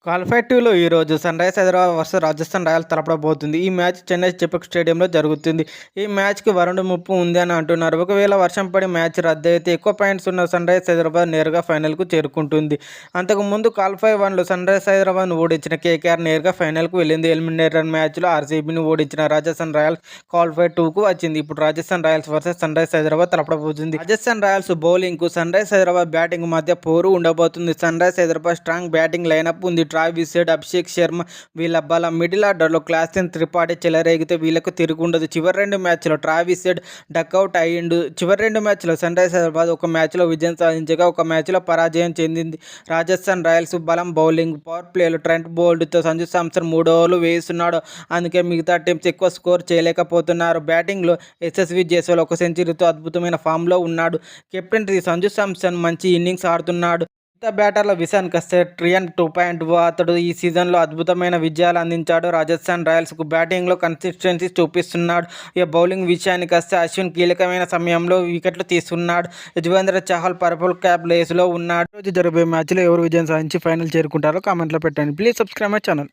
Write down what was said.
Qualifier 2లో ఈరోజు Sunrise Hyderabad versus Rajasthan Royals తలపడబోతుంది. ఈ మ్యాచ్ చెన్నై చెపాక్ స్టేడియంలో జరుగుతుంది. ఈ మ్యాచ్‌కి వరుణ ముప్పు ఉంది అని అంటున్నారు. ఒకవేళ వర్షం పడి మ్యాచ్ రద్దయితే ఎక్కువ పాయింట్స్ ఉన్న సన్‌రైజ్ హైదరాబాద్ నేరుగా ఫైనల్‌కు చేరుకుంటుంది. అంతకుముందు క్వాలిఫైర్ 1లో సన్‌రైజ్ హైదరాబాద్‌ను ఓడించిన కేకేఆర్ నేరుగా ఫైనల్‌కు వెళ్ళింది. ఎలిమినేటర్ మ్యాచ్‌లో ఆర్‌సీబీని ఓడించిన రాజస్థాన్ రాయల్స్ క్వాలిఫైర్ 2కు వచ్చింది. ఇప్పుడు Rajasthan Royals versus Sunrise Hyderabad తలపడబోతుంది. రాజస్థాన్ రాయల్స్ బౌలింగ్‌కు సన్‌రైజ్ హైదరాబాద్ బ్యాటింగ్ మధ్య పోరు ఉండబోతుంది. Sunrise Hyderabad strong batting lineup ఉంది. ట్రావిస్ హెడ్, అభిషేక్ శర్మ వీళ్ళ బలం. మిడిల్ ఆర్డర్లో క్లాసెన్ త్రిపాఠి చెలరేగితే వీళ్ళకు తిరుగుండదు. చివరి 2 మ్యాచ్లో ట్రావిస్ హెడ్ డకౌట్ అయ్యిండు. చివరి 2 మ్యాచ్లో సన్‌రైజ్ హైదరాబాద్ ఒక మ్యాచ్లో విజయం సాధించగా ఒక మ్యాచ్లో పరాజయం చెందింది. రాజస్థాన్ రాయల్స్ బలం బౌలింగ్. పవర్ ప్లేలో ట్రెంట్ బోల్ట్తో సంజు శాంసన్ 3 ఓవర్లు వేస్తున్నాడు. అందుకే మిగతా టీమ్స్ ఎక్కువ స్కోర్ చేయలేకపోతున్నారు. బ్యాటింగ్లో యశస్వి జైస్వాల్ ఒక సెంచరీతో అద్భుతమైన ఫామ్లో ఉన్నాడు. కెప్టెన్ సంజు శాంసన్ మంచి ఇన్నింగ్స్ ఆడుతున్నాడు. మిగతా బ్యాటర్ల విషయానికొస్తే ట్రియాన్ 2.0 అతడు ఈ సీజన్లో అద్భుతమైన విజయాలు అందించాడు. రాజస్థాన్ రాయల్స్కు బ్యాటింగ్లో కన్సిస్టెన్సీ చూపిస్తున్నాడు. ఇక బౌలింగ్ విషయానికొస్తే అశ్విన్ కీలకమైన సమయంలో వికెట్లు తీస్తున్నాడు. యుజ్వేంద్ర చహల్ పర్పుల్ క్యాప్ రేసులో ఉన్నాడు. రోజు జరిగే మ్యాచ్లో ఎవరు విజయం సాధించి ఫైనల్ చేరుకుంటారో కామెంట్లో పెట్టండి. Please subscribe my channel.